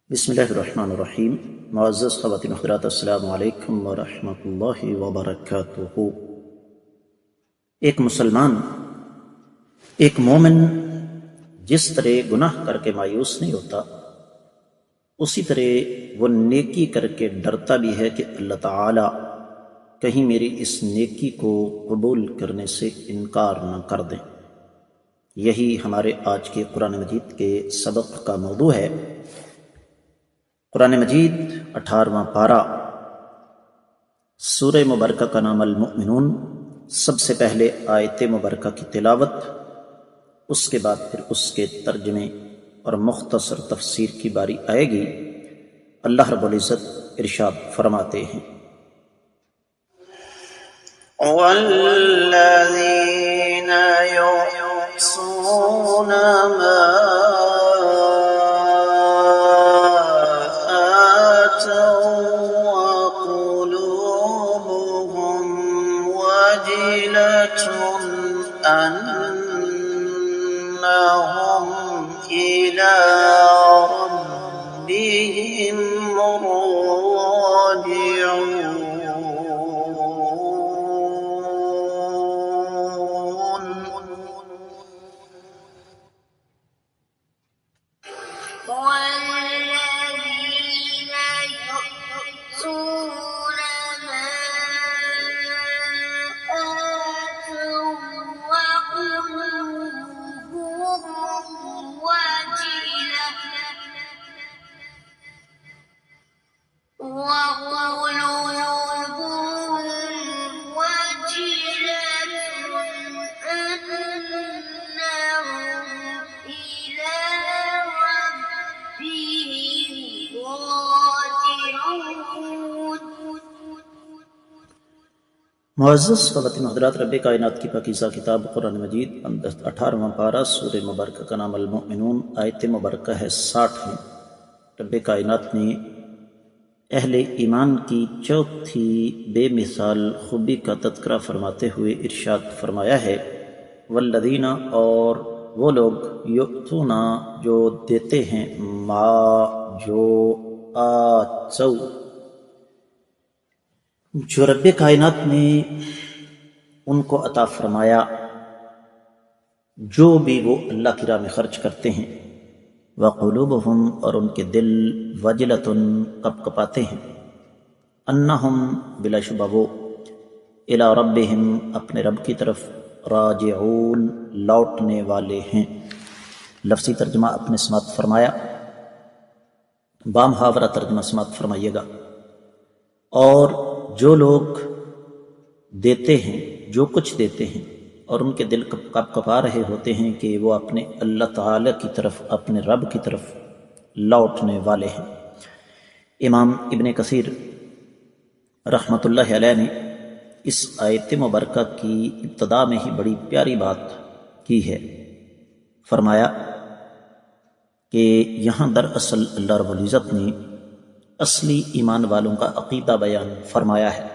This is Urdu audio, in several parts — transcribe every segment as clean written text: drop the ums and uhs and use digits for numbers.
بسم اللہ الرحمن الرحیم۔ معزز خواتین و حضرات، السلام علیکم ورحمۃ اللہ وبرکاتہ۔ ایک مسلمان، ایک مومن جس طرح گناہ کر کے مایوس نہیں ہوتا، اسی طرح وہ نیکی کر کے ڈرتا بھی ہے کہ اللہ تعالی کہیں میری اس نیکی کو قبول کرنے سے انکار نہ کر دیں۔ یہی ہمارے آج کے قرآن مجید کے سبق کا موضوع ہے۔ قرآن مجید 18واں پارہ، سورہ مبارکہ کا نام المؤمنون۔ سب سے پہلے آیت مبارکہ کی تلاوت، اس کے بعد پھر اس کے ترجمے اور مختصر تفسیر کی باری آئے گی۔ اللہ رب العزت ارشاد فرماتے ہیں: والذین یؤصون ما أنهم إلى ربهم معزز خواتین و حضرات، رب کائنات کی پاکیزہ کتاب قرآن مجید 18واں پارہ سورہ مبارکہ کا نام المؤمنون، آیت مبارکہ ہے 60 میں۔ رب کائنات نے اہل ایمان کی چوتھی بے مثال خوبی کا تذکرہ فرماتے ہوئے ارشاد فرمایا ہے: والذین، اور وہ لوگ، یؤتون، جو دیتے ہیں، ما، جو، آتوا، جو رب کائنات نے ان کو عطا فرمایا، جو بھی وہ اللہ کی راہ میں خرچ کرتے ہیں، وقلوبہم، اور ان کے دل، وجلۃ، کپ کپاتے ہیں، انہم، بلا شبہ وہ، الی ربہم، اپنے رب کی طرف، راجعون، لوٹنے والے ہیں۔ لفظی ترجمہ اپنے سماعت فرمایا، بامحاورہ ترجمہ سماعت فرمائیے گا۔ اور جو لوگ دیتے ہیں، جو کچھ دیتے ہیں، اور ان کے دل کپ کپا رہے ہوتے ہیں کہ وہ اپنے اللہ تعالی کی طرف، اپنے رب کی طرف لوٹنے والے ہیں۔ امام ابن کثیر رحمۃ اللہ علیہ نے اس آیت مبارکہ کی ابتدا میں ہی بڑی پیاری بات کی ہے۔ فرمایا کہ یہاں دراصل اللہ رب العزت نے اصلی ایمان والوں کا عقیدہ بیان فرمایا ہے،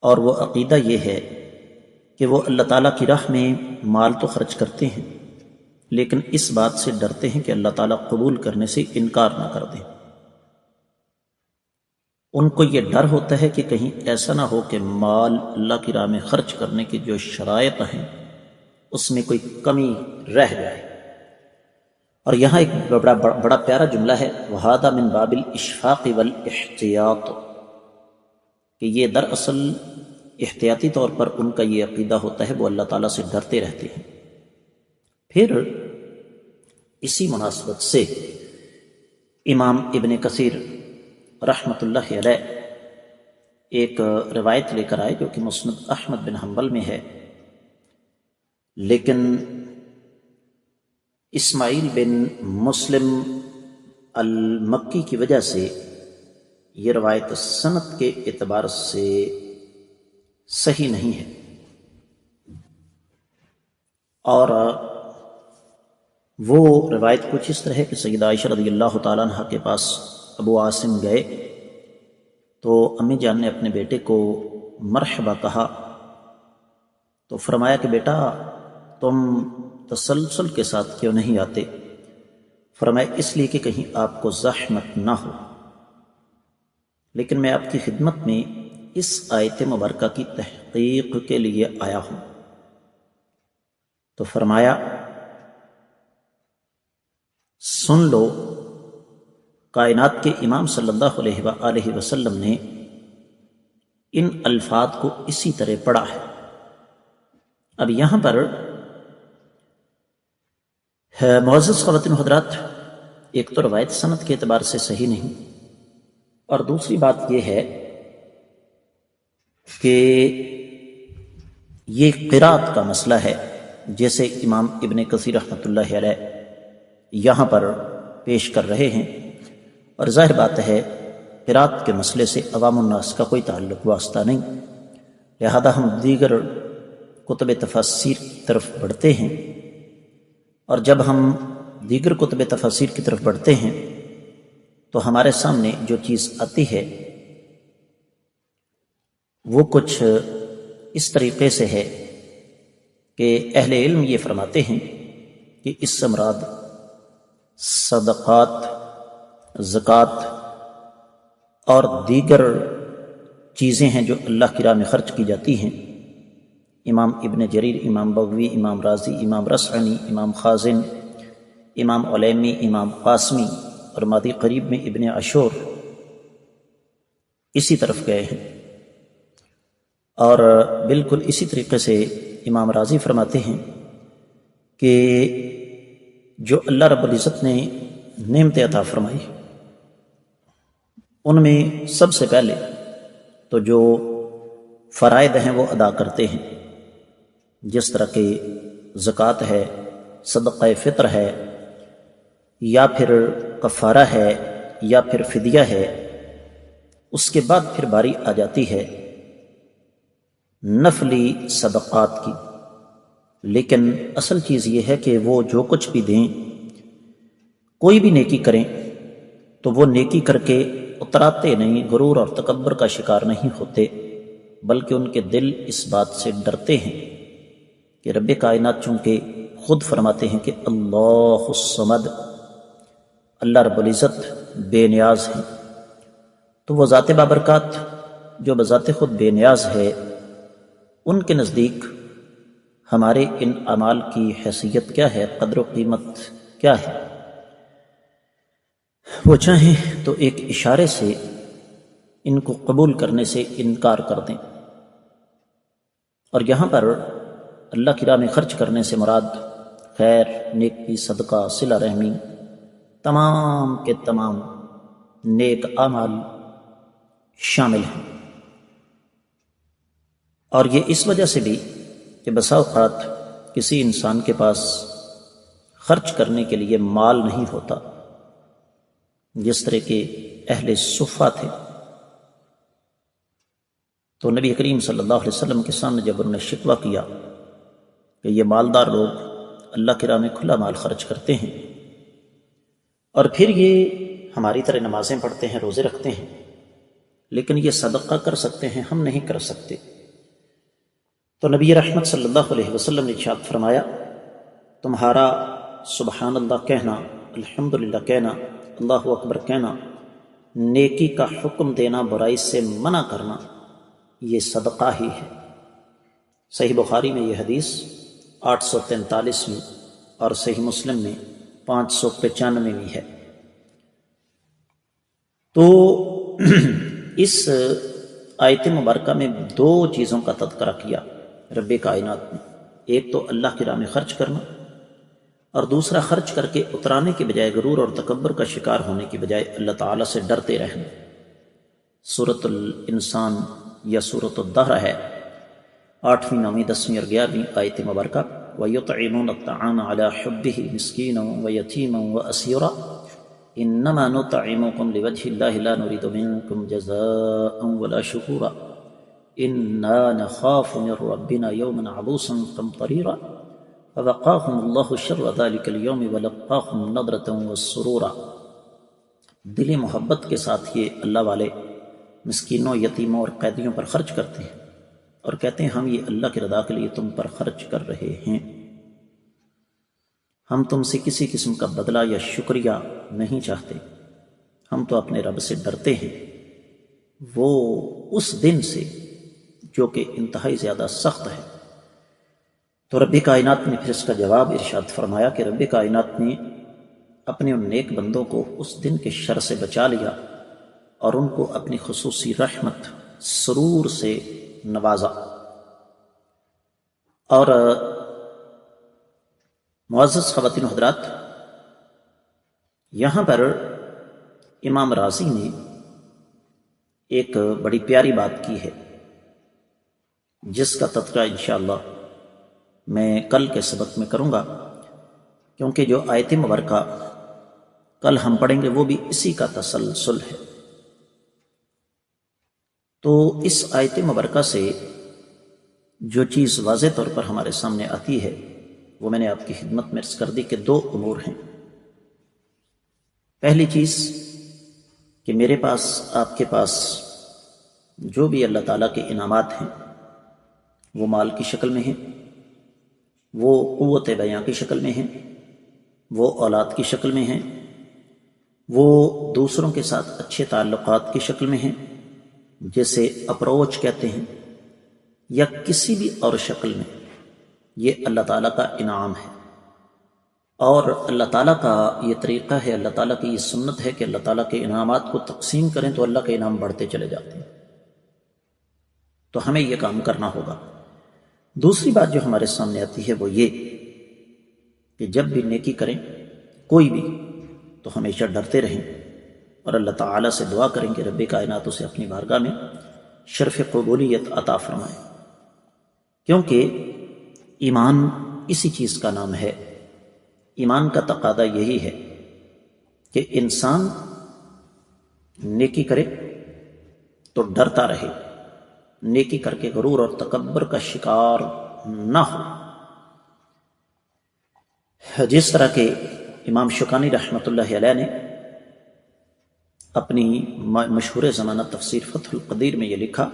اور وہ عقیدہ یہ ہے کہ وہ اللہ تعالیٰ کی راہ میں مال تو خرچ کرتے ہیں، لیکن اس بات سے ڈرتے ہیں کہ اللہ تعالیٰ قبول کرنے سے انکار نہ کر دیں۔ ان کو یہ ڈر ہوتا ہے کہ کہیں ایسا نہ ہو کہ مال اللہ کی راہ میں خرچ کرنے کی جو شرائط ہیں اس میں کوئی کمی رہ جائے۔ اور یہاں ایک بڑا پیارا جملہ ہے، وَهَذَا مِن بَابِ الْإِشْفَاقِ وَالْإِحْتِيَاطِ، کہ یہ دراصل احتیاطی طور پر ان کا یہ عقیدہ ہوتا ہے، وہ اللہ تعالیٰ سے ڈرتے رہتے ہیں۔ پھر اسی مناسبت سے امام ابن کثیر رحمۃ اللہ علیہ ایک روایت لے کر آئے جو کہ مسند احمد بن حنبل میں ہے، لیکن اسماعیل بن مسلم المکی کی وجہ سے یہ روایت سند کے اعتبار سے صحیح نہیں ہے۔ اور وہ روایت کچھ اس طرح ہے کہ سیدہ عائشہ رضی اللہ تعالیٰ عنہ کے پاس ابو عاصم گئے تو امی جان نے اپنے بیٹے کو مرحبا کہا تو فرمایا کہ بیٹا تم تسلسل کے ساتھ کیوں نہیں آتے؟ فرمایا اس لیے کہ کہیں آپ کو زحمت نہ ہو، لیکن میں آپ کی خدمت میں اس آیت مبارکہ کی تحقیق کے لیے آیا ہوں۔ تو فرمایا سن لو، کائنات کے امام صلی اللہ علیہ وآلہ وسلم نے ان الفاظ کو اسی طرح پڑھا ہے۔ اب یہاں پر معزز خواتین حضرات، ایک تو روایت سند کے اعتبار سے صحیح نہیں، اور دوسری بات یہ ہے کہ یہ قرات کا مسئلہ ہے، جیسے امام ابن کثیر رحمۃ اللہ علیہ یہاں پر پیش کر رہے ہیں، اور ظاہر بات ہے قرات کے مسئلے سے عوام الناس کا کوئی تعلق واسطہ نہیں، لہذا ہم دیگر کتب تفاسیر کی طرف بڑھتے ہیں، اور جب ہم دیگر کتب تفاسیر کی طرف بڑھتے ہیں تو ہمارے سامنے جو چیز آتی ہے وہ کچھ اس طریقے سے ہے کہ اہل علم یہ فرماتے ہیں کہ اس سے مراد صدقات، زکوٰۃ اور دیگر چیزیں ہیں جو اللہ کی راہ میں خرچ کی جاتی ہیں۔ امام ابن جریر، امام بغوی، امام رازی، امام رسعنی، امام خازن، امام علیمی، امام قاسمی اور مادی قریب میں ابن عاشور اسی طرف گئے ہیں، اور بالکل اسی طریقے سے امام رازی فرماتے ہیں کہ جو اللہ رب العزت نے نعمتیں عطا فرمائی ان میں سب سے پہلے تو جو فرائض ہیں وہ ادا کرتے ہیں، جس طرح کہ زکوٰۃ ہے، صدقہ فطر ہے، یا پھر کفارہ ہے، یا پھر فدیہ ہے۔ اس کے بعد پھر باری آ جاتی ہے نفلی صدقات کی، لیکن اصل چیز یہ ہے کہ وہ جو کچھ بھی دیں، کوئی بھی نیکی کریں تو وہ نیکی کر کے اتراتے نہیں، غرور اور تکبر کا شکار نہیں ہوتے، بلکہ ان کے دل اس بات سے ڈرتے ہیں کہ رب کائنات چونکہ خود فرماتے ہیں کہ اللہ الصمد، اللہ رب العزت بے نیاز ہیں، تو وہ ذات بابرکات جو بذات خود بے نیاز ہے، ان کے نزدیک ہمارے ان اعمال کی حیثیت کیا ہے، قدر و قیمت کیا ہے؟ وہ چاہیں تو ایک اشارے سے ان کو قبول کرنے سے انکار کر دیں، اور یہاں پر اللہ کی راہ میں خرچ کرنے سے مراد خیر، نیکی، صدقہ، صلہ رحمی، تمام کے تمام نیک اعمال شامل ہیں۔ اور یہ اس وجہ سے بھی کہ بسا اوقات کسی انسان کے پاس خرچ کرنے کے لیے مال نہیں ہوتا، جس طرح کے اہل صفہ تھے، تو نبی کریم صلی اللہ علیہ وسلم کے سامنے جب انہوں نے شکوہ کیا کہ یہ مالدار لوگ اللہ کی راہ میں کھلا مال خرچ کرتے ہیں، اور پھر یہ ہماری طرح نمازیں پڑھتے ہیں، روزے رکھتے ہیں، لیکن یہ صدقہ کر سکتے ہیں، ہم نہیں کر سکتے، تو نبی رحمت صلی اللہ علیہ وسلم نے ارشاد فرمایا تمہارا سبحان اللہ کہنا، الحمدللہ کہنا، اللہ اکبر کہنا، نیکی کا حکم دینا، برائی سے منع کرنا، یہ صدقہ ہی ہے۔ صحیح بخاری میں یہ حدیث 843 میں اور صحیح مسلم میں 595 میں ہے۔ تو اس آیت مبارکہ میں دو چیزوں کا تذکرہ کیا رب کائنات نے، ایک تو اللہ کی راہ میں خرچ کرنا، اور دوسرا خرچ کر کے اترانے کے بجائے، غرور اور تکبر کا شکار ہونے کی بجائے اللہ تعالیٰ سے ڈرتے رہنا۔ سورۃ الانسان یا سورۃ الدہر ہے، 8ویں، 9ویں، 10ویں اور 11ویں آیت مبارکہ۔ وَيُطْعِمُونَ الطَّعَامَ عَلَىٰ حُبِّهِ مِسْكِينًا وَيَتِيمًا وَأَسِيرًا إِنَّمَا نُطْعِمُكُمْ لِوَجْهِ اللَّهِ لَا نُرِيدُ مِنكُمْ جَزَاءً وَلَا شُكُورًا إِنَّا نَخَافُ مِن رَّبِّنَا يَوْمًا عَبُوسًا قَمْطَرِيرًا فَوَقَاهُمُ اللَّهُ شَرَّ ذَلِكَ الْيَوْمِ وَلَقَّاهُمْ نَضْرَةً وَسُرُورًا۔ دل محبت کے ساتھ یہ اللہ والے مسکینوں، یتیموں اور قیدیوں پر خرچ کرتے ہیں اور کہتے ہیں ہم یہ اللہ کی رضا کے لیے تم پر خرچ کر رہے ہیں۔ ہم تم سے کسی قسم کا بدلہ یا شکریہ نہیں چاہتے، ہم تو اپنے رب سے ڈرتے ہیں، وہ اس دن سے جو کہ انتہائی زیادہ سخت ہے۔ تو رب کائنات نے پھر اس کا جواب ارشاد فرمایا کہ رب کائنات نے اپنے ان نیک بندوں کو اس دن کے شر سے بچا لیا اور ان کو اپنی خصوصی رحمت سرور سے نوازا۔ اور معزز خواتین و حضرات، یہاں پر امام رازی نے ایک بڑی پیاری بات کی ہے جس کا تذکرہ انشاءاللہ میں کل کے سبق میں کروں گا، کیونکہ جو آیت مبارکہ کل ہم پڑھیں گے وہ بھی اسی کا تسلسل ہے۔ تو اس آیت مبارکہ سے جو چیز واضح طور پر ہمارے سامنے آتی ہے وہ میں نے آپ کی خدمت میں عرض کر دی کہ دو امور ہیں۔ پہلی چیز کہ میرے پاس، آپ کے پاس جو بھی اللہ تعالیٰ کے انعامات ہیں وہ مال کی شکل میں ہیں، وہ قوت بیاں کی شکل میں ہیں، وہ اولاد کی شکل میں ہیں، وہ دوسروں کے ساتھ اچھے تعلقات کی شکل میں ہیں جیسے اپروچ کہتے ہیں، یا کسی بھی اور شکل میں، یہ اللہ تعالیٰ کا انعام ہے۔ اور اللہ تعالیٰ کا یہ طریقہ ہے، اللہ تعالیٰ کی یہ سنت ہے کہ اللہ تعالیٰ کے انعامات کو تقسیم کریں تو اللہ کے انعام بڑھتے چلے جاتے ہیں۔ تو ہمیں یہ کام کرنا ہوگا۔ دوسری بات جو ہمارے سامنے آتی ہے وہ یہ کہ جب بھی نیکی کریں کوئی بھی تو ہمیشہ ڈرتے رہیں اور اللہ تعالیٰ سے دعا کریں کہ رب کائنات اسے اپنی بارگاہ میں شرف قبولیت عطا فرمائے، کیونکہ ایمان اسی چیز کا نام ہے۔ ایمان کا تقاضا یہی ہے کہ انسان نیکی کرے تو ڈرتا رہے، نیکی کر کے غرور اور تکبر کا شکار نہ ہو۔ جس طرح کہ امام شوکانی رحمۃ اللہ علیہ نے اپنی مشہور زمانہ تفسیر فتح القدیر میں یہ لکھا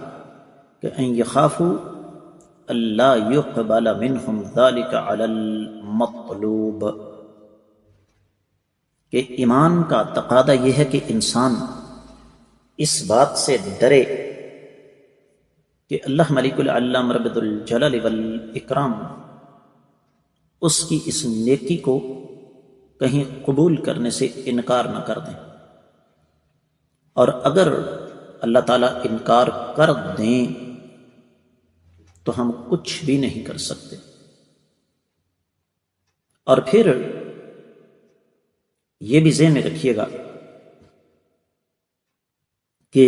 کہ ان یخافوا الا یقبل منہم ذلک علی المطلوب، کہ ایمان کا تقاضا یہ ہے کہ انسان اس بات سے ڈرے کہ اللہ ملک العلام رب الجلال والاکرام اس کی اس نیکی کو کہیں قبول کرنے سے انکار نہ کر دیں، اور اگر اللہ تعالیٰ انکار کر دیں تو ہم کچھ بھی نہیں کر سکتے۔ اور پھر یہ بھی ذہن میں رکھیے گا کہ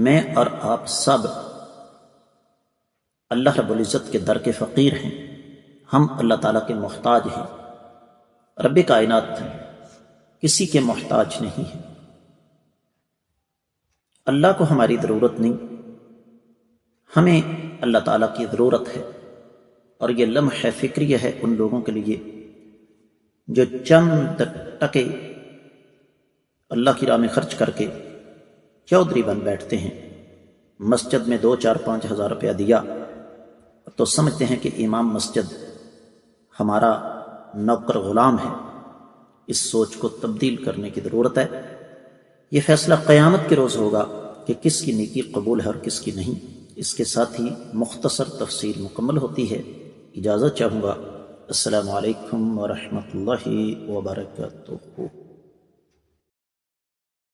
میں اور آپ سب اللہ رب العزت کے در کے فقیر ہیں، ہم اللہ تعالیٰ کے محتاج ہیں۔ رب کائنات کسی کے محتاج نہیں ہے، اللہ کو ہماری ضرورت نہیں، ہمیں اللہ تعالیٰ کی ضرورت ہے۔ اور یہ لمحہ فکریہ ہے ان لوگوں کے لیے جو چند ٹکے اللہ کی راہ میں خرچ کر کے چودھری بن بیٹھتے ہیں، مسجد میں 2-4-5 ہزار روپیہ دیا تو سمجھتے ہیں کہ امام مسجد ہمارا نوکر غلام ہے۔ اس سوچ کو تبدیل کرنے کی ضرورت ہے۔ یہ فیصلہ قیامت کے روز ہوگا کہ کس کی نیکی قبول ہے اور کس کی نہیں۔ اس کے ساتھ ہی مختصر تفسیر مکمل ہوتی ہے۔ اجازت چاہوں گا۔ السلام علیکم ورحمۃ اللہ وبرکاتہ۔